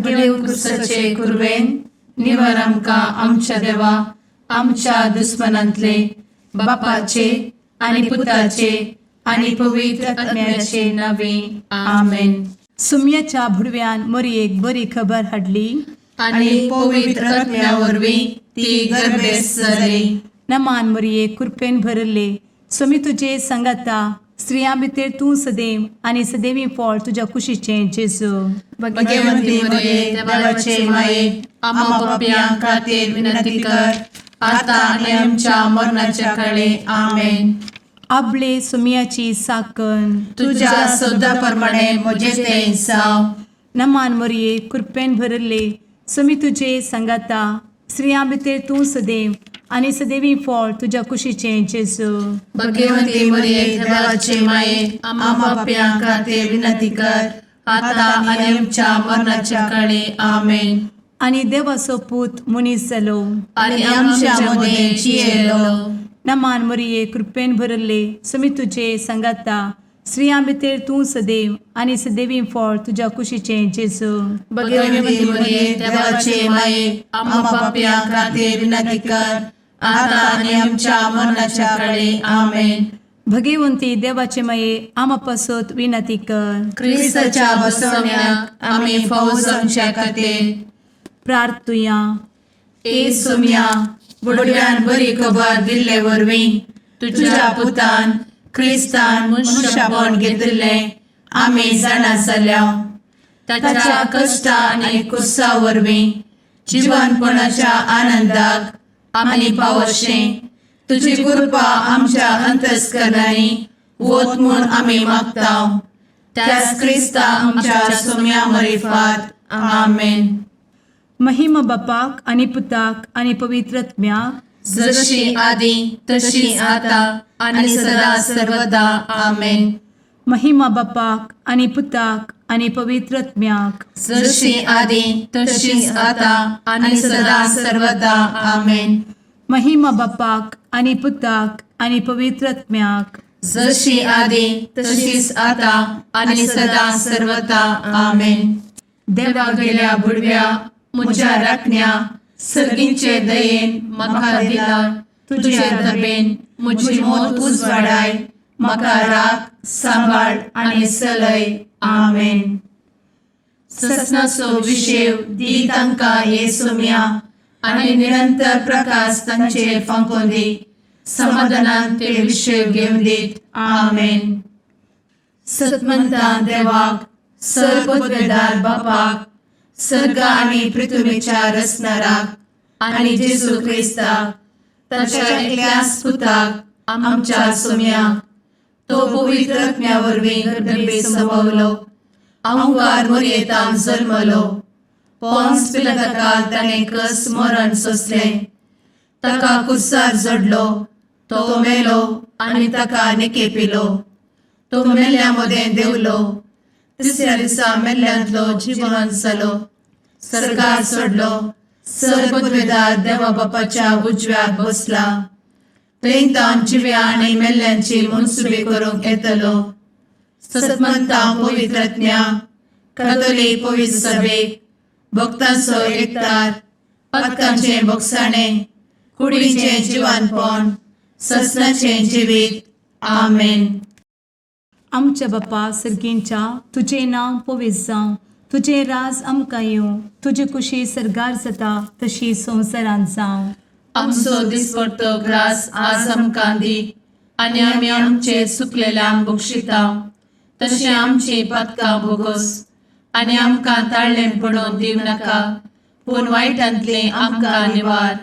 भाग्यवन कुर्साचे कुर्वेन निवार आमकां आमच्या देवा आमच्या दुस्मनांतले बापाचे आनी पुताचे आनी पवित्र आत्म्याचे नावे आमेन. सुम्याच्या भुरव्यान मरयेक बरी खबर हाडली आनी पवित्र आत्म्या वरवीं ती गर्भेस जाली. नमान मरयेक कृपेन भरले समी तुजे संगाता स्त्रियां भितर तूं सदैव आनी सदैवी फळ तुज्या कुशीचें जेजू. भाग्यवंती मरिये देवाचे माये आम्हा पाप्यां खातीर विनंती कर आता आनी आमच्या मरणाच्या काळी आमेन. आपले सुम्याची साकन तुझ्या सोदा प्रमाणे म्हजे तें जावं. नमान मरये कृपेन भरले समी तुजे संगाता स्त्रियां भितर तूं सदैव आनी सदैवी फळ तुज्या कुशीचें जेजू. भाग्यवंती मरिये देवाचे माये आम्हा पाप्यां खातीर विनंती कर आता आनी आमच्या मरणाच्या काळी आमेन. आनी देवाचो पूत मनीस जालो आनी आमच्या मदें जियेलो. नमान मरये कृपेन भरले समी तुजे संगाता स्त्रियां भितर तूं सदैव आनी सदैवी फळ तुज्या कुशीचें जेजू. भाग्यवंती मरिये देवाचे माये आम्हा पाप्यां खातीर विनंती कर आता आनी आमच्या मरणाच्या काळी आमेन. भगवंती देवाचे माये आमा पासत विनंती कर. क्रिस्ताच्या बसवण्याक आमी फावो जावचे खातीर प्रार्थुया. ए सुम्या बुडव्यान बरी खबर दिल्ले वरवीं तुज्या पुतान क्रिस्तान मनशापण घेतिल्ले आमी जाणा जाल्या. ताच्या कश्टा आनी कुर्सा वरवीं जिवनपणाच्या आनंदाक आमी पावशें तुजी कृपा आमच्या अंतस्करणांनी वोत म्हूण आमी मागतां. त्याच क्रिस्ता आमच्या सुम्या मरिफात आमेन. महिमा बापाक आनी पुताक आनी पवित्र आत्म्याक जशी आदी तशी आता आनी सदा सर्वदा आमेन. महिमा बापाक आनी पुताक आनी पवित्र आत्म्याक जशी आदी तशीच आता आनी सदा सर्वदा आमेन. महिमा बापाक आनी पुताक आनी पवित्र आत्म्याक जशी आदी तशीच आता आनी सदा सर्वदा आमेन. देवा गेल्या बुडव्या म्हज्या राखण्या सर्गींचे दयेन म्हाका दिला तुजे धबेन म्हजी मोत उजवाडाय म्हाका राख सांबाळ आनी चलय आमेन. ससनाचो विशेव दी तांकां ये सुम्या आनी निरंतर प्रकाश तांचेर फांकून दी. समाधानान ते विशेव घेवन दीत आमेन. सतमंता देवाक सर्वपदवेदार बापाक सर्ग आनी पृथ्वीच्या रचणाराक आनी जेजू क्रिस्ताक ताच्या एकल्याच पुताक आमच्या सुम्याक तो पवित्र आत्म्या वरवीं गर्भे संभवलो. अंकार मरयेंत जल्मलो. पोंस पिलाताकाल ताणें कस मरण सोंसलें. ताका कुर्सार जडलो. तो मेलो आनी ताका निकेपिलो. तो मेल्ल्या मदें देंवलो. तिसऱ्या दिसा मेल्ल्यांतलो जिवंत जालो. सर्गार चडलो. सर्वपदवेदार देवा बापाच्या उजव्याक बसला. थंय जिव्या आनी मेल्ल्यांची मनसुबी करूंक येतलो. सतमंता पवित्र आत्म्या कातोलीक पवित्र सभेक भक्तांचो एकठार पातकांचें भोगसाणें कुडीचें जिवानपण ससनाचें जिवीत आमेन. आमच्या बापा सर्गींच्या तुजें नांव पवित्र जावं. तुजें राज आमकां येवं. तुजी कुशी सर्गार जाता तशी संवसारांत जावं. आमचो दिसपडटो ग्रास आज आमकां दी आनी आमी आमचे चुकलेल्यांक बक्षिता तशें आमची पातकां भोगोस आनी आमकां ताळ्ळें पडोवन दिव नाका पूण वायटांतलें आमकां निवार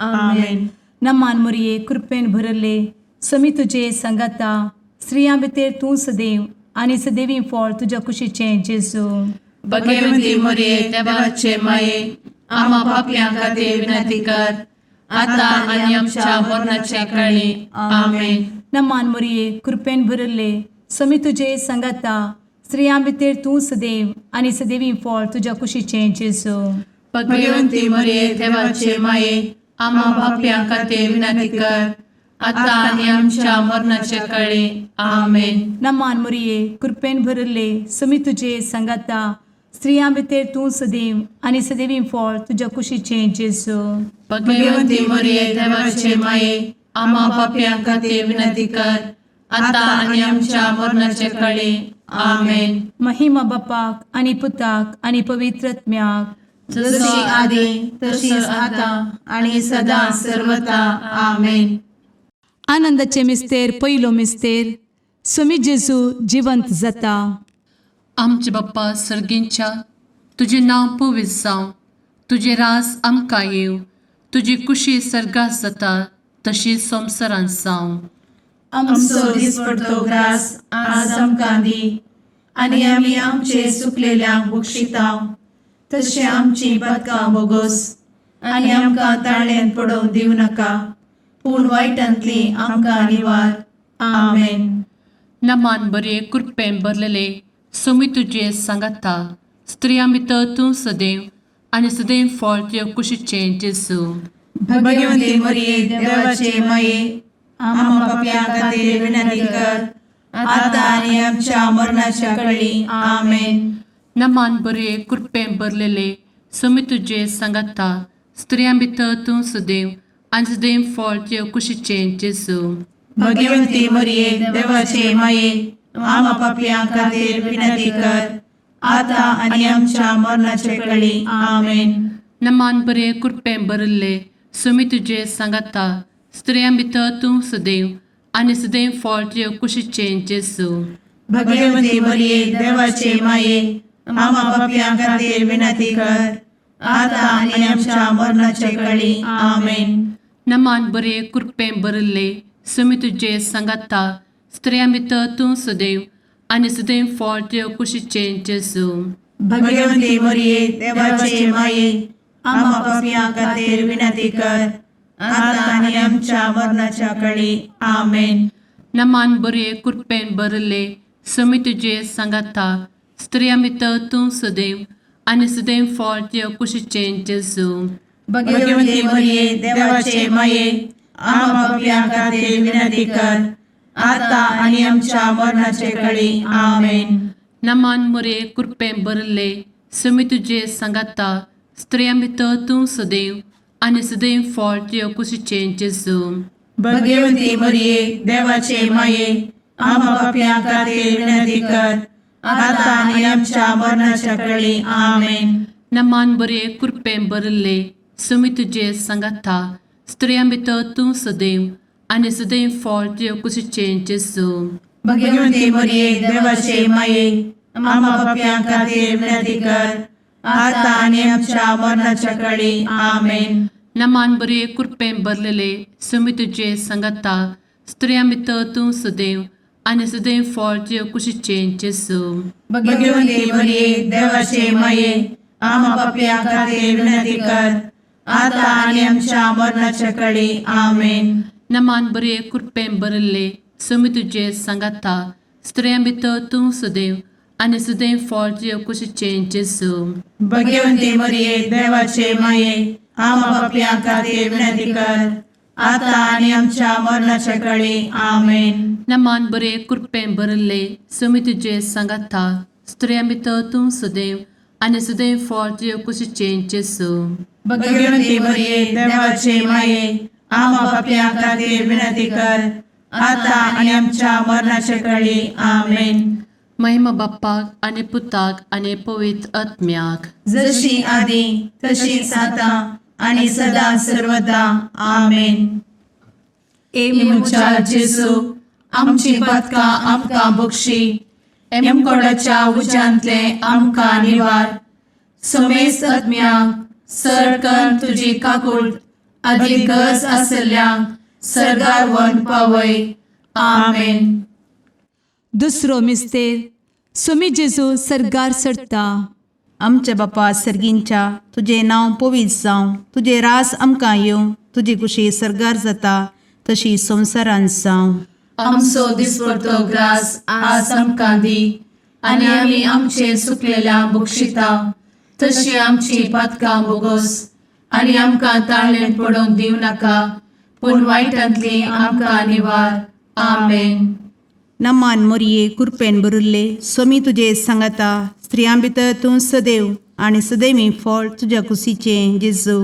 आमेन. नमान मरये कृपेन भरले समी तुजे संगाता स्त्रियां भितर तूं सदैव आनी सदैवी फळ तुज्या कुशीचें जेजू. भाग्यवंती मरिये देवाचे माये आम्हा पाप्यां खातीर विनंती कर आता आनी आमच्या मरणाच्या काळी आमेन. नमान मरये कृपेन भरले समी तुजे संगाता स्त्रियां भितर तूं सदैव आनी सदैवी फळ तुज्या कुशीचें जेजू. भाग्यवंती मरिये देवाचे माये आम्हा पाप्यां खातीर विनंती कर आता आनी आमच्या मरणाच्या काळी आमेन. नमान मरये कृपेन भरले समी तुजे संगाता स्त्रियां भितर तूं सदैव आनी सदैवी फळ तुज्या कुशीचें जेजू. भगवंती मरिये देवाचे माये आम्हा पाप्यां खातीर विनंती कर आता आणि आमच्या मरणाचे काळी आमेन. महिमा बापाक आनी पुताक आनी पवित्रत्म्याक, जशी आदी तशीच आता आणि सदा सर्वदा आमेन. आनंदाचे मिस्तेर पयलो मिस्तेर, सोमी जेजू जिवंत जाता. आमचे बाप्पा सर्गींच्या, तुझे नाव पवित्र जावं, तुझे रास आमकां येव, तुजी कुशी सर्गात जाता तशी संवसारांत जावं. आमचो दिसपडटो ग्रास आज आमकां दी आणि आमी आमचे सुकलेल्यांक बक्षितांव, तशें आमची पातकां बोगोस आनी आमकां ताळ्यान पडोवंक दिवं नाका, पूण वायटांतली आमकां निवार. आमेन. नमान बरे कृपेन भरलेले सोमी तुजे सांगाता, स्त्रियां भितर तूं सदैव आनी सदैव फळ तुज्या कुशीचें जेजू. भगवंती मरिये देवाचे माये आम्हा पाप्यां खातीर विनंती कर आता आणि आमच्या मरणाच्या काळी आमेन. नमान बरे कृपेन भरलेले सोमी तुजे सांगाता, स्त्रियां भितर तूं सदैव आनी सदैव फळ तुज्या कुशीचें जेजू. भगवंती मरिये देवाचे माये आम्हा पाप्यां खातीर विनंती कर आता आणि आमच्या मरणाचे काळी आमेन. नमान बरे कृपेन भरले सोमी तुजे सांगाता, स्त्रियां भितर तूं सदैव आनी सदैव फळ तुज्या कुशीचें जेजू. भगवंती मरिये देवाचे माये आम्हा पाप्यां खातीर विनंती कर आता आणि आमच्या मरणाचे काळी आमेन. नमान बरे कृपेन भरले सोमी तुजे सांगाता, स्त्रियां भितर तूं सदैव आनी सदैव फळ तुज्या कुशीचें जेजू. भगवंती मरिये देवाचे माये आम्हा पाप्यां खातीर विनंती कर आता आणि आमच्या मरणाच्या काळी आमेन. नमान बरे कृपेन भरले सोमी तुजे सांगाता, स्त्रियां भितर तूं सदैव आनी सदैव फळ तुज्या कुशीचें जेजू. भगवंती मरिये देवाचे माये आम्हा पाप्यां खातीर विनंती कर आता आणि आमच्या मरणाचे काळी आमेन. नमान बरे कृपेन भरले सोमी तुजे सांगाता, स्त्रियां भितर तूं सदैव आनी सदैव फळ तुज्या कुशीचें जेजू. भगवंती मरिये देवाचे माये आम्हा पाप्यां खातीर विनंती कर आता आणि आमच्या मरणाच्या काळी आमेन. नमान बरे कृपेन भरले सोमी तुजे सांगाता, स्त्रियां भितर तूं सदैव आनी सदैव फळ तुज्या कुशीचें जेजू. भगवंती मरिये देवाचे माये आम्हा पाप्यां खातीर विनंती कर आता आणि आमच्या मरणाच्या काळी आमेन. नमान बरे कृपेन भरलेले सोमी तुजे सांगाता, स्त्रियां भितर तूं सदैव आनी सदैव फळ तुज्या कुशीचें जेजू. भगवंती मरिये देवाचे माये आम्हा पाप्यां खातीर विनंती कर आता आणि आमच्या मरणाच्या काळी आमेन. नमान बरे कृपेन भरले सोमी तुजे सांगाता, स्त्रियां भितर तूं सदैव आनी सदैव फळ तुज्या कुशीचें जेजू. भगवंती मरिये देवाचे माये आम्हा पाप्यां खातीर विनंती कर आता आणि आमच्या मरणाच्या काळी आमेन. नमान बरे कृपेन भरले सोमी तुजे सांगाता, स्त्रियां भितर तूं सदैव आनी सदैव फळ तुज्या कुशीचें जेजू. भगवंती मरिये देवाचे माये आम्हा पाप्यां खातीर विनंती कर आता आणि आमच्या मरणाच्या काळी आमेन. महिमा बाप्पाक आनी पुताक आनी पवित्र आत्म्याक, जशी आदी तशीच आता आणि सदा सर्वदा आमेन. मुचा जेजू आमची पातकां आमकां बक्षी, एमकोडाच्या उज्यांतले आमकां निवार. सोमेस आत्म्याक सरकन तुजी काकूट अधिक गरज आसल्यांक सर्गार व्हरून पावय. आमेन. दुसरो मिस्तेर, सोमी जेजू सर्गार सरता. आमच्या बापा सर्गींच्या, तुझे नाव पवित्र जावं, तुझे रास आमकां येवं, तुजी कुशी सर्गार जाता तशी संवसारांत जावं. आमचो दिसपडटो ग्रास आज आमकां दी आनी आमी आमचे सुकलेल्यांक बक्षितांव, तशी आमची पातकां बोगोस आनी आमकां ताळ्यान पडोवंक दिवं नाका, पूण वायटांतली आमकां निवार. आमेन. नमान मोरये कृपेन बरुल्ले स्वामी तुझे सांगाता स्त्रियां भितर तूं सदैव आणि सदैवी फळ तुझ्या कुशीचे जेजू.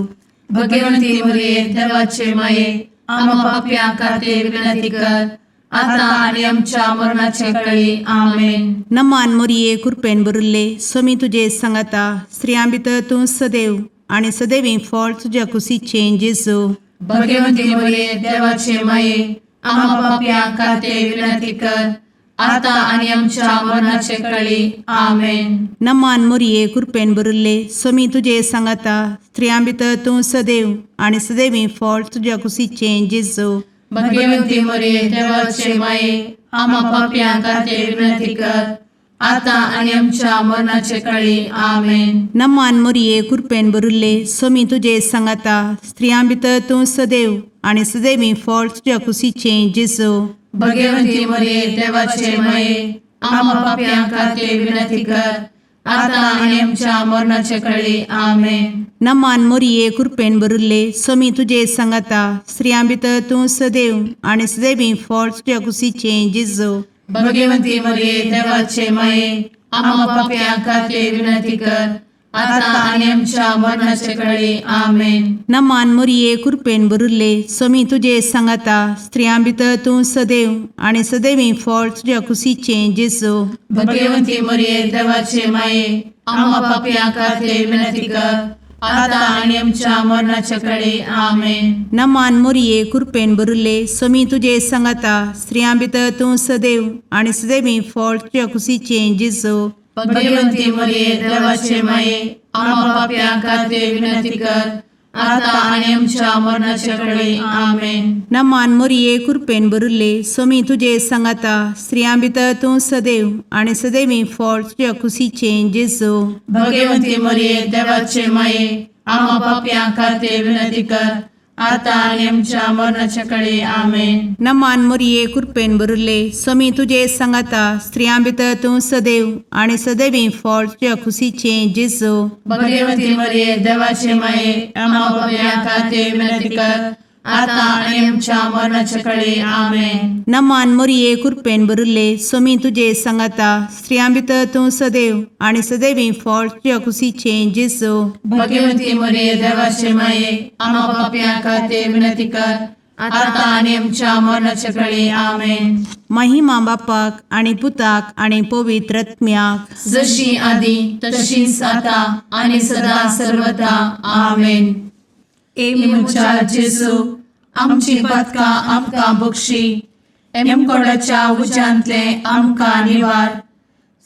भगवंती मरिये देवाचे माये आम्हा पाप्या खातीर विनंती कर आता आणि आमच्या मरणाचे काळी आमेन. नमान मोरये कृपेन बरुल्ले स्वामी तुझे सांगाता स्त्रियां भितर तूं सदैव आणि सदैवी फळ तुझ्या कुशीचे जेजू. भगवंती मरिये देवाचे माये आम्हा पाप्या खातीर विनंती कर आता आणि आमच्या मरणाचे काळी आमेन. नमान मोरये कृपेन बरुल्ले स्वामी तुझे सांगाता स्त्रियां भितर तूं सदैव आणि सदैवी फळ तुझ्या कुशीचे जेजू. भगवंती मरिये देवाचे माये आम्हा पाप्या खातीर विनंती कर आता आणि आमच्या मरणाचे काळी आमेन. नमान मोरये कृपेन बरुल्ले स्वामी तुझे सांगाता स्त्रियां भितर तूं सदैव आणि सदैवी फळ तुझ्या कुशीचे जेजू. भगवंती मरिये देवाचे माये आम्हा पाप्या खातीर विनंती कर आता आणि आमच्या मरणाचे काळी आमेन. नमान मोरये कृपेन बरुल्ले स्वामी तुझे सांगाता स्त्रियां भितर तूं सदैव आणि सदैवी फळ तुझ्या कुशीचे जेजू. भगवंती मरिये देवाचे माये आम्हा पाप्या खातीर विनंती कर आता आणि आमच्या मरणाचे काळी आमेन. नमान मोरये कृपेन बरुल्ले स्वामी तुझे सांगाता स्त्रियां भितर तूं सदैव आणि सदैवी फळ तुझ्या कुशीचे जेजू. भगवंती मरिये देवाचे माये आम्हा पाप्या खातीर विनंती कर आता आणि आमच्या मरणाचे काळी आमेन. नमान मोरये कृपेन बरुल्ले स्वामी तुझे सांगाता स्त्रियां भितर तूं सदैव आणि सदैवी फळ तुझ्या कुशीचे जेजू. भगवंती मरिये देवाचे माये आम्हा पाप्या खातीर विनंती कर आता आणि आमच्या मरणाचे काळी आमेन. नमान मोरये कृपेन बरुल्ले स्वामी तुझे सांगाता स्त्रियां भितर तूं सदैव आणि सदैवी फळ तुझ्या कुशीचे जेजू. भगवंती मरिये देवाचे माये आम्हा पाप्या खातीर विनंती कर आता आणि आमच्या मरणाचे काळी आमेन. नमान मोरये कृपेन बरुल्ले स्वामी तुझे सांगाता स्त्रियां भितर तूं सदैव आणि सदैवी फळ तुझ्या कुशीचे जेजू. भगवंती मरिये देवाचे माये आम्हा पाप्या खातीर विनंती कर आता आणि आमच्या मरणाचे काळी आमेन. नमान मोरये कृपेन बरुल्ले स्वामी तुझे सांगाता स्त्रियां भितर तूं सदैव आणि सदैवी फळ तुझ्या कुशीचे जेजू. भगवंती मरिये देवाचे माये आम्हा पाप्या खातीर विनंती कर आता आणि आमच्या मरणाचे काळी आमेन. महिमा बापाक आणि पुताक आणि पवित्र आत्म्याक जशी आधी तशीच आता आणि सदा सर्वदा आमेन. एमच्या जेजू आमची पदका आमकां बक्षी एमकोडाच्या उज्यांतले आमकां निवार.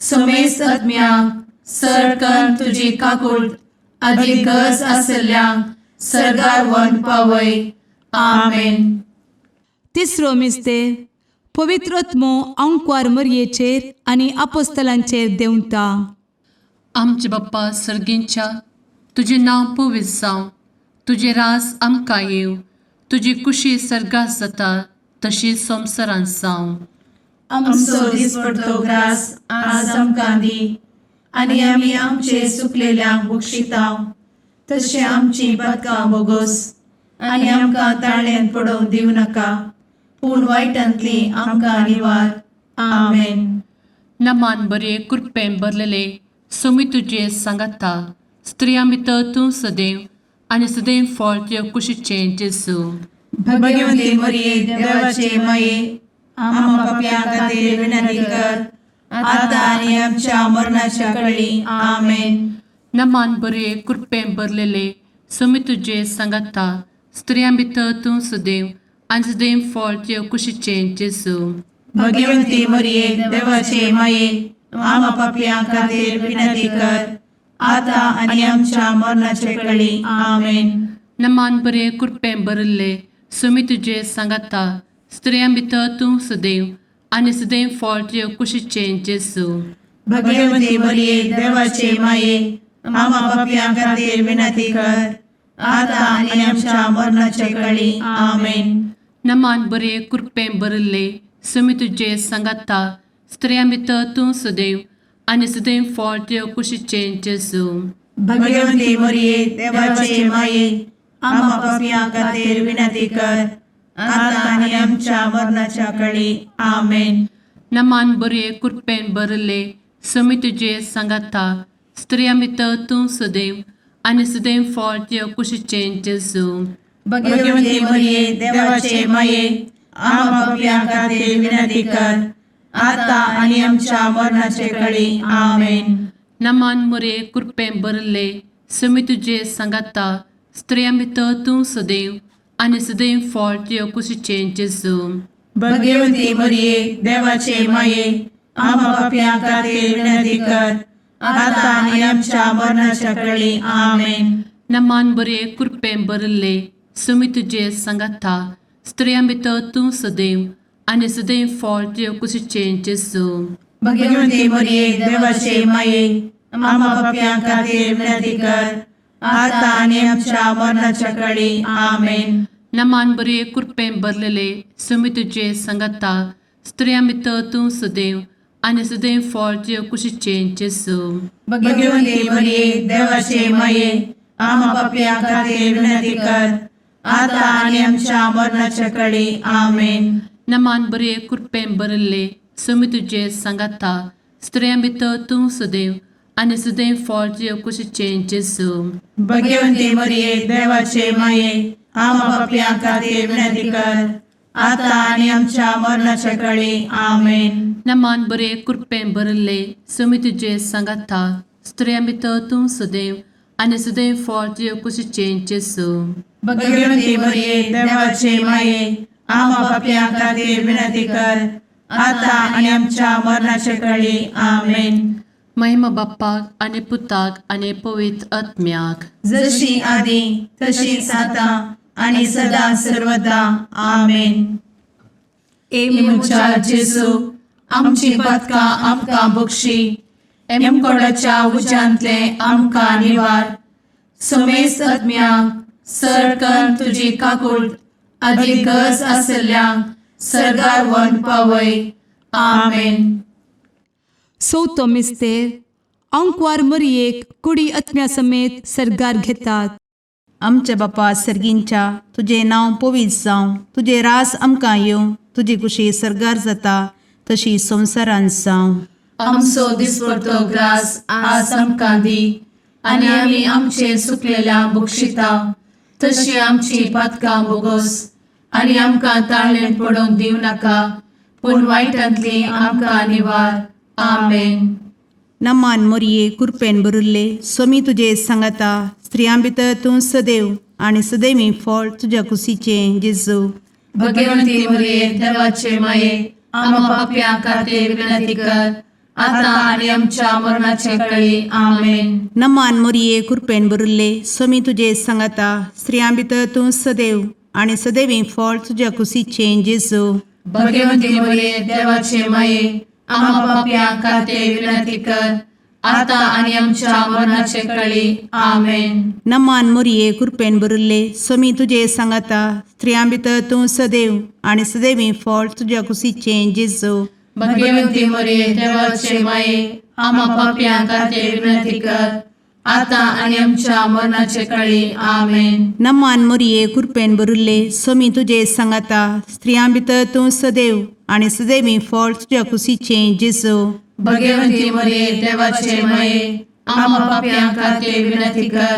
समेस्त आत्म्यांक सरकन तुजी काकूट अधिक गज आसल्यांक सरगार वन पावय. आमेन. तिसरो मिस्तेर पवित्र आत्मो अंकवार मरयेचेर आनी आपोस्तलांचेर देंवता. आमचे बाप्पा सर्गींच्या तुझे नांव पवित्र जावं, तुझे राज आमकां येव, तुजी कुशी सर्गात जाता तशी संवसारांत जावं. आमचो दिसपडटो ग्रास आज आमकां दी आनी आमी आमचे सुकलेल्यांक बक्षितांव तशें आमची पदकां बोगोस आनी आमकां ताळ्यान पडोवंक दिवं नाका पूण वायटांतली आमकां निवार. आमेन. नमान बरे कृपेन भरलेले सोमी तुजे सांगाता स्त्रियां भितर तूं सदैव आनी सदैव फळ तुज्या कुशीचे जेजू. भगवंती मरिये देवाचे माये आम्हा पाप्यां खातीर विनंती कर आता आनी आमच्या मरणाच्या काळी. आमेन. नमान बरे कृपेन भरलेले सोमी तुजे सांगाता स्त्रियां भितर तूं सदैव आनी सदैव फळ तुज्या कुशीचे जेजू. भगवंती मरिये देवाचे माये आम्हा पाप्यां खातीर विनंती कर आता आनी आमच्या मरणाचे काळी. आमेन. नमान बरे कृपेन भरले सोमी तुजे सांगाता स्त्रियां भितर तूं सदैव आनी सदैव फळ तुज्या कुशीचे जेजू. भगवंती मरिये देवाचे माये आम्हा पाप्यां खातीर विनंती कर आता आनी आमच्या मरणाचे काळी. आमेन. नमान बरे कृपेन भरले सोमी तुजे सांगाता स्त्रियां भितर तूं सदैव आनी सदैव फळ तुज्या कुशीचे जेजू. भगवंती मरिये देवाचे माये आम्हा पाप्यां खातीर विनंती कर आता आनी आमच्या मरणाच्या काळी. आमेन. नमान बरे कृपेन भरले समी तुझे सांगाता स्त्रिया भितर तूं सदैव आनी सदैव फळ तुझ्या कुशीचें जेजू. भगवंती मरिये देवाचे माये आम्हा पापियां खातीर विनंती कर आता आणि आमच्या मरणाचे काळी आमेन. नमान बरे कृपेन भरले समी तुझे सांगाता स्त्रिया भितर तूं सदैव आनी सदैव फळ तुझ्या कुशीचें जेजू. भगवंती मरिये देवाचे माये आम्हा पापियां खातीर विनंती कर आता आणि आमच्या मरणाच्या काळी आमेन. नमान बरे कृपेन भरले समी तुझे सांगाता स्त्रिया भितर तूं सदैव आनी सदैव फळ तुझ्या कुशीचें जेजू. भगवंती मरिये देवाचे माये आम्हा पापियां खातीर विनंती कर आता आणि आमच्या मरणाच्या काळी आमेन. नमान बरे कृपेन भरलेले समी तुझे सांगाता स्त्रिया भितर तूं सदैव आनी सदैव फळ तुझ्या कुशीचें जेजू. भगवंती मरिये देवाचे माये आम्हा पापियां खातीर विनंती कर आता आणि आमच्या मरणाच्या काळी आमेन. नमान बरे कृपेन भरले समी तुझे सांगाता स्त्रिया भितर तूं सदैव आनी सदैव फळ तुझ्या कुशीचें जेजू. भगवंती मरिये देवाचे माये आम्हा पापियां खातीर विनंती कर आता आणि आमच्या मरणाच्या काळी आमेन. नमान बरे कृपेन भरले समी तुझे सांगाता स्त्रिया भितर तूं सदैव आनी सदैव फळ तुझ्या कुशीचें जेजू. भगवंती मरिये देवाचे माये आम्हा पापियां खातीर विनंती कर आता आणि आमच्या मरणाच्या काळी आमेन. महिमा बाप्पाक आनी पुताक आनी पवित्र आत्म्याक जशी आधी तशीच आता आणि सदा सर्वदा आमेन. मुचा जेजू आमची पदकां आमकां बक्षी एमकोडाच्या उज्यांतले आमकां निवार. समेस्त आत्म्यांक सरकन तुजी काकूट अधिक गज आसल्यांक सरगार वन पावय. आमेन. चवथो मिस्तेर अंकवार मरियेक कुडी आत्म्या समेत सरगार घेतात. आमच्या बापा सर्गींच्या तुझे नांव पवित्र जावं, तुझे रास आमकां येवं, तुजी कुशी सरगार जाता तशी संवसारांत जावं. आमचो दिसपडटो ग्रास आज आमकां दी आनी आमी आमचे सुकलेल्यांक बक्षिता तशी आमची पदकां बोगोस आनी आमकां ताळ्ळें पडोवंक दिव नाका पूण वायटांतली आमकां निवार. आमेन. नमान मोरये कृपेन भरले समी तुझे सांगाता स्त्रियां भितर तूं सदैव आनी सदैवी फळ तुझ्या कुशीचें जेजू. भगवंती मरिये देवाचे माये आम्हा पापियां खातीर विनंती कर आता आणि आमच्या मरणाचे काळी. आमेन. नमान मोरये कृपेन भरले समी तुझे सांगाता स्त्रियां भितर तूं सदैव आनी सदैवी फळ तुझ्या कुशीचें जेजू. भगवंती मरिये देवाचे माये आम्हा पापियां खातीर विनंती कर आता आणि आमच्या मरणाचे काळी. आमेन. नमान मोरये कृपेन भरले समी तुझे सांगाता स्त्रियां भितर तूं सदैव आनी सदैवी फळ तुझ्या कुशीचें जेजू. भगवंती मरिये देवाचे माये आम्हा पापियां खातीर विनंती कर आता आणि आमच्या मरणाचे काळी. आमेन. नमान मोरये कृपेन भरले समी तुझे सांगाता स्त्रियां भितर तूं सदैव आनी सदैवी फळ तुझ्या कुशीचें जेजू. भगवंती मरिये देवाचे माये आम्हा पापियां खातीर विनंती कर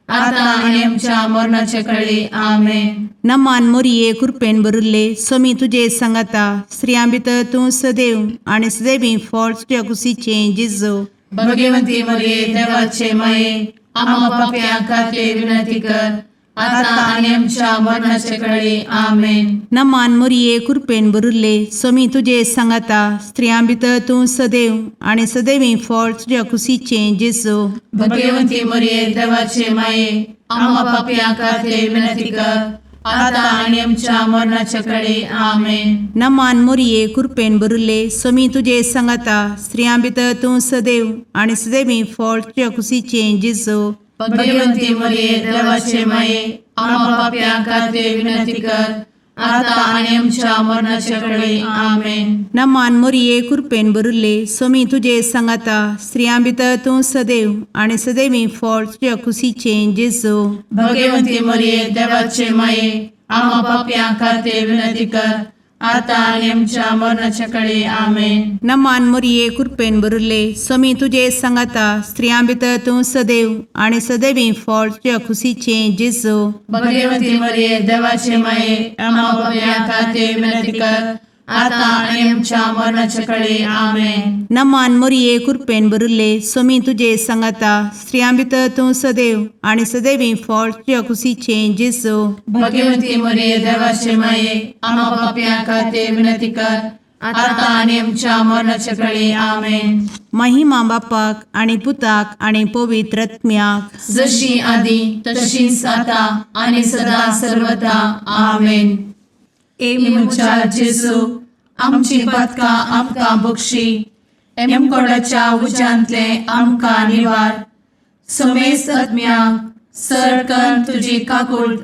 आता आणि आमच्या मरणाचे काळी. आमेन. नमान मोरये कृपेन भरले समी तुझे सांगाता स्त्रियां भितर तूं सदैव आनी सदैवी फळ तुझ्या कुशीचें जेजू. भगवंती मरिये देवाचे माये आम्हा पापियां खातीर विनंती कर आता आणि आमच्या मरणाचे काळी. आमेन. नमान मोरये कृपेन भरले समी तुझे सांगाता स्त्रियां भितर तूं सदैव आनी सदैवी फळ तुझ्या कुशीचें जेजू. भगवंती मरिये देवाचे माये आम्हा पापियां खातीर विनंती कर आता आणि आमच्या मरणाच्या काळी. आमेन. नमान मोरये कृपेन भरले समी तुझे सांगाता स्त्रियां भितर तूं सदैव आनी सदैवी फळ तुझ्या कुशीचें जेजू. भगवंती मरिये देवाचे माये आम्हा पापियां खातीर विनंती कर आता आणि आमच्या मरणाच्या काळी. आमेन. नमान मोरये कृपेन भरले समी तुझे सांगाता स्त्रियां भितर तूं सदैव आनी सदैवी फळ तुझ्या कुशीचें जेजू. भगवंती मरिये देवाचे माये आम्हा पापियां खातीर विनंती कर आता आणि आमच्या मरणाच्या काळी आमेन. नमान मोरये कृपेन बरुले स्वामी तुझे सांगाता स्त्रियां भितर तूं सदैव आणि सदैवी फळ तुझ्या खुशीचे जेजू. भगवती मरिये देवाचे माये आम्हा पाप्या खातीर विनंती कर, आता आणि आमच्या मरणाच्या काळी आमेन. नमान मोरये कृपेन बरुले स्वामी तुझे सांगाता स्त्रियां भितर तूं सदैव आणि सदैवी फळ तुझ्या खुशीचे जेजू. भगवती मरिये देवाचे माये आम्हा पाप्या खातीर विनंती कर, आता आणि आमच्या मरणाच्या काळी आमेन. महिमा बापाक आणि पुताक आणि पवित्र आत्म्याक, जशी आधी तशीच आता आणि सदा सर्वदा आमेन. एमुच्या जेजू आमची पदका आमकां बक्षी, एमकोडाच्या उज्यांतले आमकां निवार. समेस्त आत्म्यांक सरकन तुजी काकूट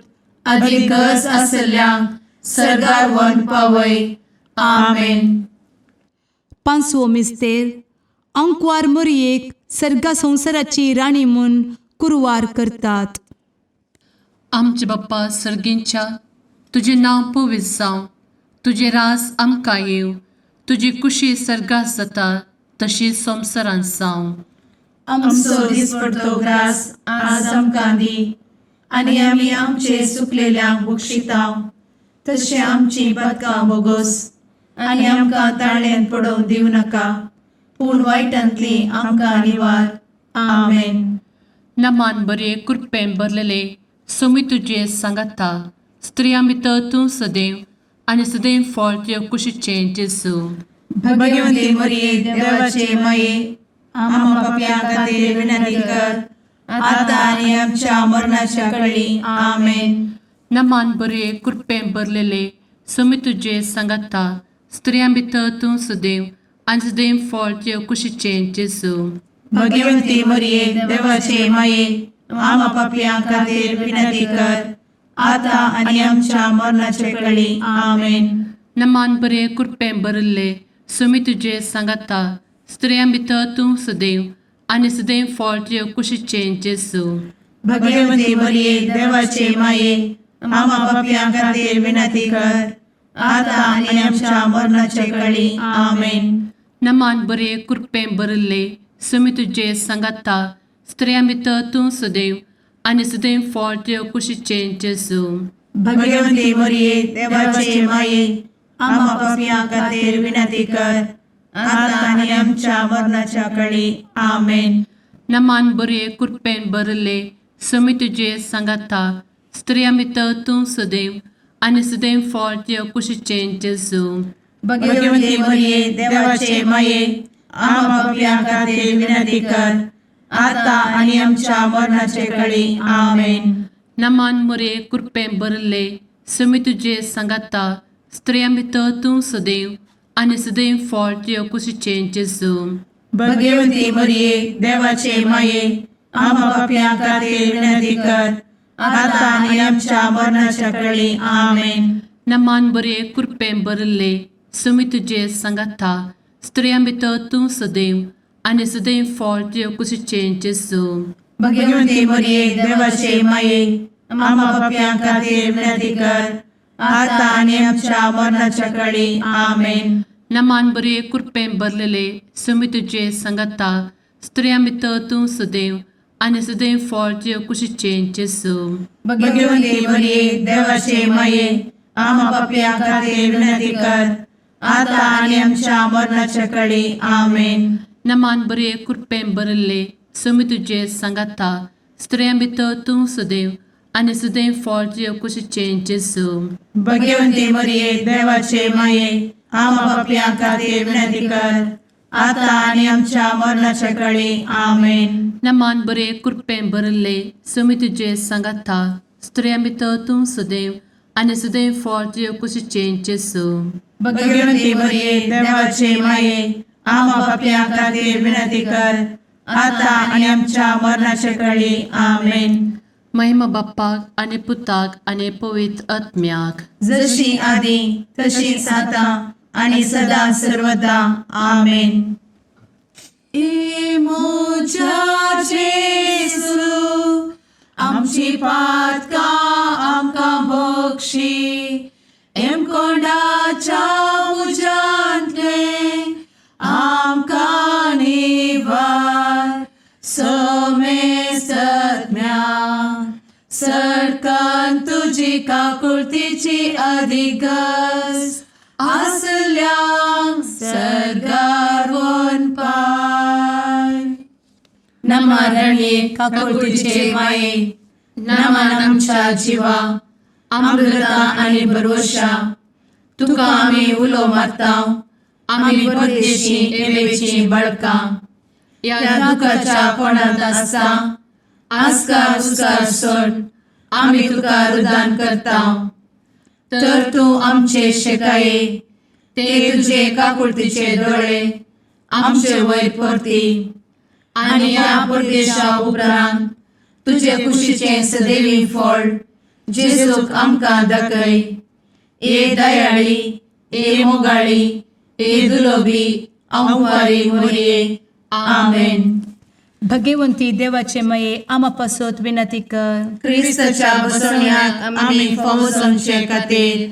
अधिक गरज आसल्ल्यांक सरगार वन पावय. आमेन. पांचवो मिस्तेर अंकवार मोरयेक सर्गा संवसाराची राणी म्हूण कुरवार करतात. आमचे बाप्पा सर्गींच्या तुझे नांव पवित्र जावं, तुझे रास आमकां येव, तुजी कुशी सर्गात जाता तशी संवसारांत जावं. आमचो दिसपडटो ग्रास आज आमकां दी, आनी आमी आमचे चुकलेल्यांक बक्षितांव. तशें आमची पदकां बोगोस आनी आमकां ताळ्यान पडोवंक दिवं नाका, पूण वायटांतली आमकां निवार. आमेन. नमान बरे कृपेन भरलेले सोमी तुझे सांगाता स्त्रियां भितर तूं सदैव आणि सदैव फळ तुझ्या कुशीचे जेजू. भगवती मरिये देवाचे माये आम्हा पाप्यां खातीर विनंती कर, आता आनी आमच्या मरणाच्या काळी आमेन. नमान बरे कृपेन भरलेले सोमी तुझे सांगाता स्त्रियां भितर तूं सदैव आणि सदैव फळ तुझ्या कुशीचे जेजू. भगवती मरिये देवाचे माये आम्हा पाप्यां खातीर विनंती कर, आता आनी आमच्या मरणाच्या काळी आमेन. नमान बरे कृपेन भरले सोमी तुझे सांगाता स्त्रियां भितर तूं सदैव आणि सदैव फळ तुझ्या कुशीचे जेजू. भगवती मरिये देवाचे माये आम्हा पाप्यां खातीर विनंती कर, आता आनी आमच्या मरणाच्या काळी आमेन. नमान बरे कृपेन भरले सोमी तुझे सांगाता स्त्रियां भितर तूं सदैव आणि सदैव फळ तुझ्या कुशीचे जेजू. भगवती मरिये देवाचे माये आम्हा पाप्यां खातीर विनंती कर, आता आनी आमच्या मरणाच्या काळी आमेन. नमान बरे कृपेन भरले सोमी तुझे सांगाता स्त्रियां भितर तूं सदैव आणि सदैव फळ तुझ्या कुशीचे जेजू. भगवती मरिये देवाचे माये आम्हा पाप्यां खातीर विनंती कर, आता आनी आमच्या मरणाच्या काळी आमेन. नमान बरे कृपेन भरले सोमी तुझे सांगाता स्त्रियां भितर तूं सदैव आणि सदैव फळ तुझ्या कुशीचे जेजू. भगवती मरिये देवाचे माये आम्हा पाप्यां खातीर विनंती कर, आता आनी आमच्या मरणाच्या काळी आमेन. नमान बरे कृपेन भरले सोमी तुझे सांगाता स्त्रियां भितर तूं सदैव आणि सदैव फळ तुझ्या कुशीचे जेजू. भगवती मरिये देवाचे माये आम्हा पाप्यां खातीर विनंती कर, आता आनी आमच्या मरणाच्या काळी आमेन. नमान बरे कृपेन भरलेले सोमी तुझे सांगाता स्त्रियां भितर तूं सदैव आणि सदैव फळ तुझ्या कुशीचे जेजू. भगवती मरिये देवाचे माये आम्हा पाप्यां खातीर विनंती कर, आता आनी आमच्या मरणाच्या काळी आमेन. नमान बरे कृपेन भरले सोमी तुझे सांगाता स्त्रियां भितर तूं सदैव आणि सदैव फळ तुझ्या कुशीचे जेजू. भगवती मरिये देवाचे माये आम्हा पाप्यां खातीर विनंती कर, आता आनी आमच्या मरणाच्या काळी आमेन. नमान बरे कृपेन भरले सोमी तुझे सांगाता स्त्रियां भितर तूं सदैव आणि सदैव फळ तुझ्या कुशीचे जेजू. भगवती मरिये देवाचे माये आम्हा पाप्यां खातीर विनंती कर, आता आनी आमच्या मरणाच्या काळी आमेन. महिमा बाप्पाक आणि पुताक आणि पवित्र आत्म्याक, जशी आधी तशीच आता आणि सदा सर्वदा आमेन. इमुच्या जेजू आमची पातकां आमकां बक्षी, एमकोंडाच्या तुझी काकुळतीची अधिगस आसल्या सरगार वन पाय. नमारणे काकुळतीचे माये, नमान आमच्या जिवा अमृता आणि भरवशा. तुका आम्ही उलो मारताव, आम्ही परदेशी एवेची बळका. या दुखाच्या कोणात असता आस्कार उस्कार सोड, आम्ही तुका रुदान करताव. तर तू आमचे शेकाये, ते तुझे काकुळतीचे डोळे आमचे वयर परती. आणि या परदेशा उपरांत तुझे कुशीचे सदैवी फळ जेजूक आमकां दाखय. ए दयाळी, ए मोगाळी, ए दुलोबी अंवारी मोरये. आमेन. भगवंती देवाचे मये आम्हा पासोत विनंती कर. क्रिस्ताच्या बसवण्यात आम्ही फावोसोनचे खातीर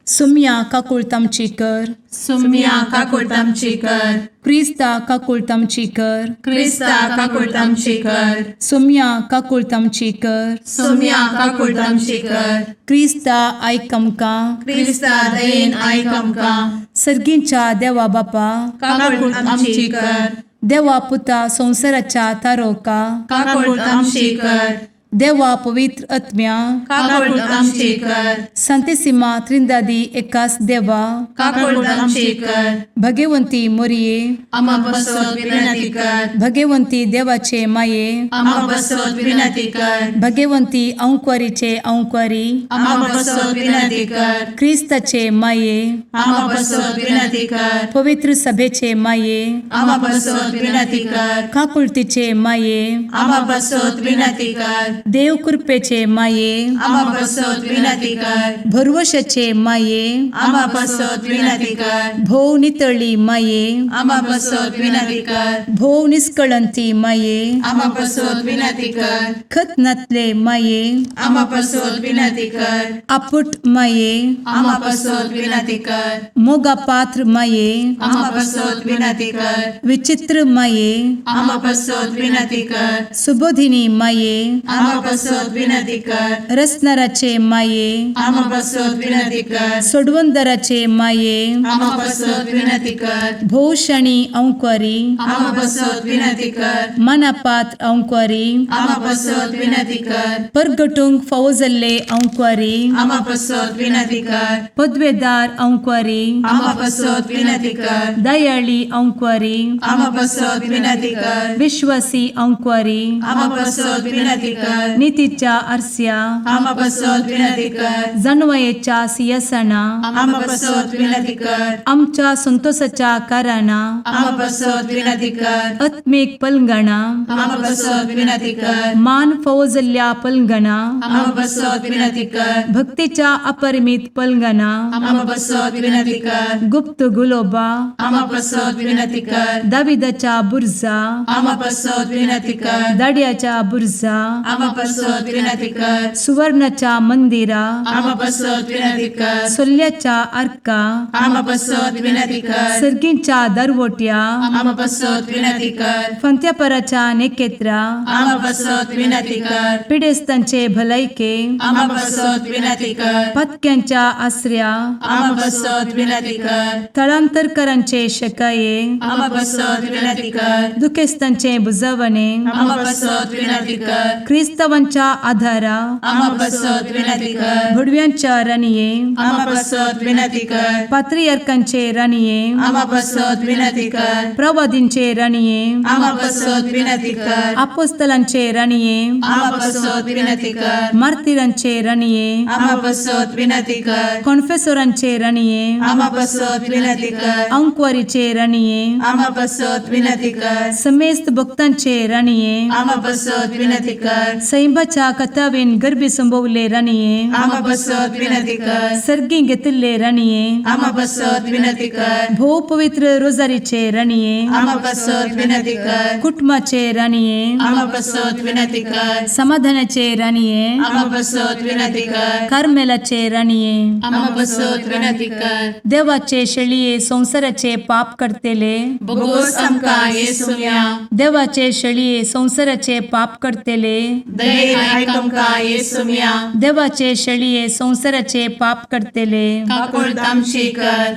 सुम्या काकुळतामची कर. सुम्या काकुळतामची कर. क्रिस्ता काकुळतामची कर. क्रिस्ता काकुळतामची कर. सुम्या काकुळतामची कर. सुम्या काकुळतामची कर. क्रिस्ता आयकमका. क्रिस्ता दयेन आयक आमकां. सर्गींच्या देवा बापा, काकुळतामची कर. देवा पुता संसाराच्या तारोका, काकुळतामची कर. देवा पवित्र आत्म्या, काकुळतामची कर. संतेसिमा त्रिंदादी एकाच देवा, काकुळतामची कर. भगवंती मोरिये, आम्हा बसवत विनंती कर. भगवंती देवाचे माये, आम्हा बसवत विनंती कर. भगवंती अंक्वारीचे अंक्वारी, आम्हा बसवत विनंती कर. ख्रिस्ताचे माये, आम्हा बसवत विनंती कर. पवित्र सभेचे माये, आम्हा बसवत विनंती कर. काकुळतीचे माये, आम्हा बसवत विनंती कर. देव कृपेचे माये, आम्हा बसवत विनंती कर. भरवशाचे माये, आम्हा बसवत विनंती कर. भोव नितळी माये, आम्हा बसवत विनंती कर. भोव निष्कळंती माये, आम्हा बसवत विनंती कर. खत नतले माये, आम्हा बसवत विनंती कर. आपुट माये, आम्हा बसवत विनंती कर. मोगा पात्र माये, आम्हा बसवत विनंती कर. विचित्र माये, आम्हा बसवत विनंती कर. सुबोधिनी माये, आम्हा बसवत विनंती कर. रसनाराचे माये, आम्हा बसवत विनंती कर. सोडवंदराचे माये, आम्हा बसवत विनंती कर. भोषणी अंक्वारी, आम्हा बसवत विनंती कर. मनापात्र अंक्वारी, आम्हा बसवत विनंती कर. परगटुंग फौजल्ले अंक्वारी, आम्हा बसवत विनंती कर. पदवेदार अंक्वारी, आम्हा बसवत विनंती कर. दयाळी अंक्वारी, आम्हा बसवत विनंती कर. विश्वासी अंक्वारी, आम्हा बसवत विनंती कर. नीतीच्या आरस्या, आम्हा बसवत विनंती कर. जणवयेच्या सिंहासना, आम्हा बसवत विनंती कर. आमच्या संतोषाच्या कारणा, आम्हा बसवत विनंती कर. आत्मिक पलंगणा, आम्हा बसवत विनंती कर. मान फौजल्या पलंगणा, आम्हा बसवत विनंती कर. भक्तीच्या अपरिमित पलंगणा, आम्हा बसवत विनंती कर. गुप्त गुलोबा, आम्हा बसवत विनंती कर. दाविदाच्या बुरजा, आम्हा बसवत विनंती कर. दाड्याच्या बुरजा, आम्हा बसवत विनंती कर. सुवर्णाच्या मंदिरा, आम्हा बसवत विनंती कर. सोल्याच्या अर्का, आम्हा बसवत विनंती कर. सर्गींच्या दरवोट्या, आम्हा बसवत विनंती कर. फंत्यापराच्या नेकेत्रा, आम्हा बसवत विनंती कर. पिडेस्तांचे भलायके, आम्हा बसवत विनंती कर. पथक्यांच्या आश्रया, आम्हा बसवत विनंती कर. स्थळांतरकरांचे शकाये, आम्हा बसवत विनंती कर. दुखेस्तांचे बुजावणे, आम्हा बसवत विनंती कर. ख्रिस्तवांच्या आधारा, आम्हा बसवत विनंती कर. भुडव्यांच्या राणीये, आम्हा बसवत विनंती कर. पात्रियार्कांचे राणीये, आम्हा बसवत विनंती कर. प्रवादींचे राणीये, आम्हा बसवत विनंती कर. अपोस्तलांचे राणीये, आम्हा बसवत विनंती कर. मार्तिरांचे राणीये, आम्हा बसवत विनंती कर. कॉन्फेसोरांचे राणीये, आम्हा बसवत विनंती कर. अंक्वारीचे राणीये, आम्हा बसवत विनंती कर. समेस्त भक्तांचे राणीये, आम्हा बसवत विनंती कर. सैंबाच्या कथावेन गर्भी संभवले राणीये, आम्हा बसवत विनंती कर. सर्गी घेतले राणीये, आम्हा बसवत विनंती कर. भो पवित्र रोजारीचे राणीये, आम्हा बसवत विनंती कर. कुटुंबाचे राणीये, आम्हा बसवत विनंती कर. समाधानाचे राणीये, आम्हा बसवत विनंती कर. कार्मेलाचे राणीये, आम्हा बसवत विनंती कर. देवाचे शळीये संसाराचे पाप करतेले, बघोस आमकां येसूया. देवाचे शळीये संसाराचे पाप करतेले, दयेन आयक आमकां येसू मिया देवाचे शेळये संवसाराचे पाप करतेले काकूळ तामशी कर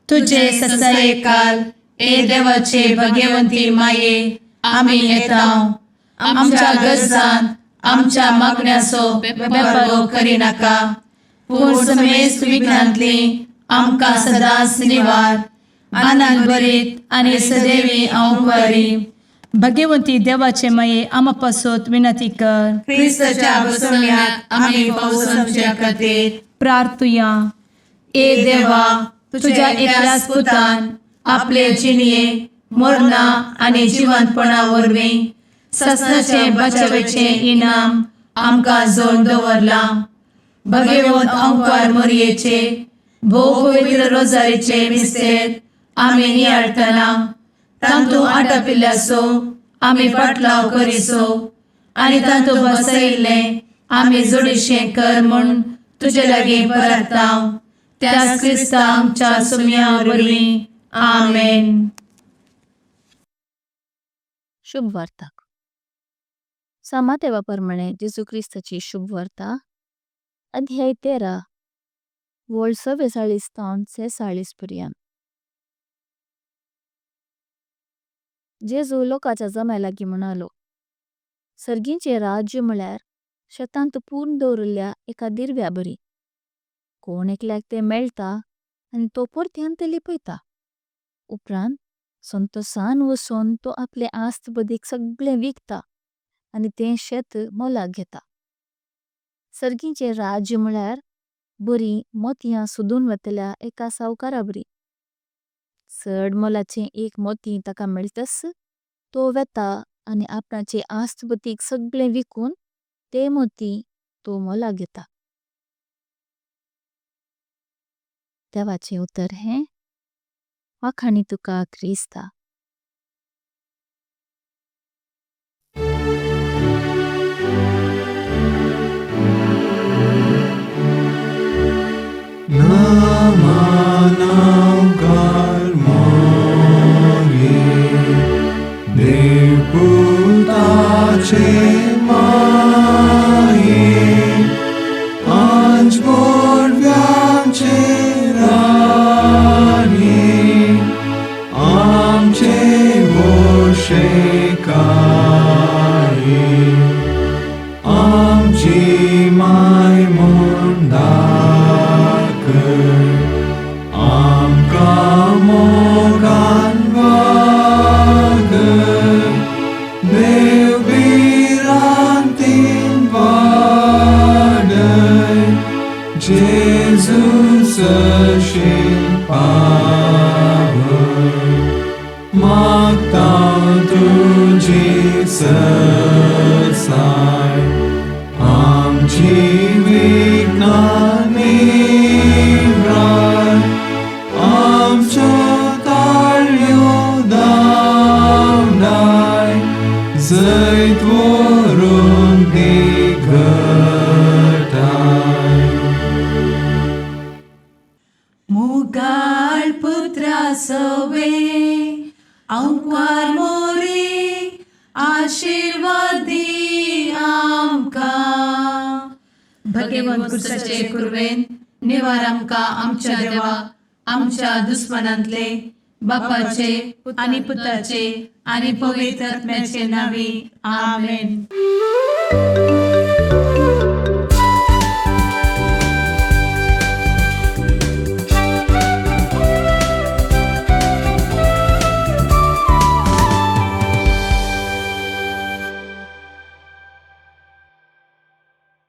तुझे ससाये काल ए देवाचे भाग्यवंती माये आमी येताव आमच्या गरजान आमच्या मागण्याचो बेपारो करी नाका पूण समेस्त विघ्नांतली आमकां सदांच निवार आनंद बरीत आनी सदैवी अंकुरी भगवंती देवाचे माये आमा पासत विनंती कर. क्रिस्ताच्या बसवण्याक आमी पावसांच्या खातीर प्रार्थुया. ए देवा तुझ्या एकल्याच पुतान आपले जिणये मरणा आनी जिवंतपणा वरवीं सस्नाचे बचावेचे इनाम आमकां जोड दवरला. भगवंत अंकुर मोरयेचे भोव पवित्र रोजारीचे मिस्तेर आमी नियाळटना तांतू आटापिल्ल्याचो आमी पाटलाव करिसो आनी तांतू बसयिल्ले आमी जोडीशें कर म्हूण तुजे लागीं परतांव. त्याच क्रिस्ता आमच्या सुम्या वरवीं आमेन. शुभ वार्ता. समातेवा प्रमाणे जेजू क्रिस्ताची शुभ वार्ता अध्याय 13 वोळ 44 तावन 46 पर्यंत. जेजू लोकाच्या जम्या लागीं म्हणालो, सर्गींचे राज्य म्हळ्यार शेतांत पूर्ण दवरिल्ल्या एका दिरव्या बरी. कोण एकल्याक ते मेळटा आनी तो परत्यान ते लिपयता. उपरांत संतोषान वचून तो आपले आस्त बदीक सगळे विकता आनी ते शेत मोलाक घेता. सर्गींचे राज्य म्हळ्यार बरी मोतयां सोदून वतल्या एका सावकारा बरी. चड मोलाचें एक मोती ताका मेळटस तो वेता आनी आपणाचे आस्त बदीक सगळे विकून ते मोती तो मोलाक घेता. देवाचे उतर हें वाखाणी तुका क्रिस्ता. मुगाळ पुत्रा सवे अंकुर मोरी आशीर्वाद दी आमकां. भगवंत कुर्साचे कुरवेन निवार आमकां आमच्या देवा आमच्या दुस्मनांतले बापाचे आनी पुताचे आनी पवित्र आत्म्याचे नावी आमेन.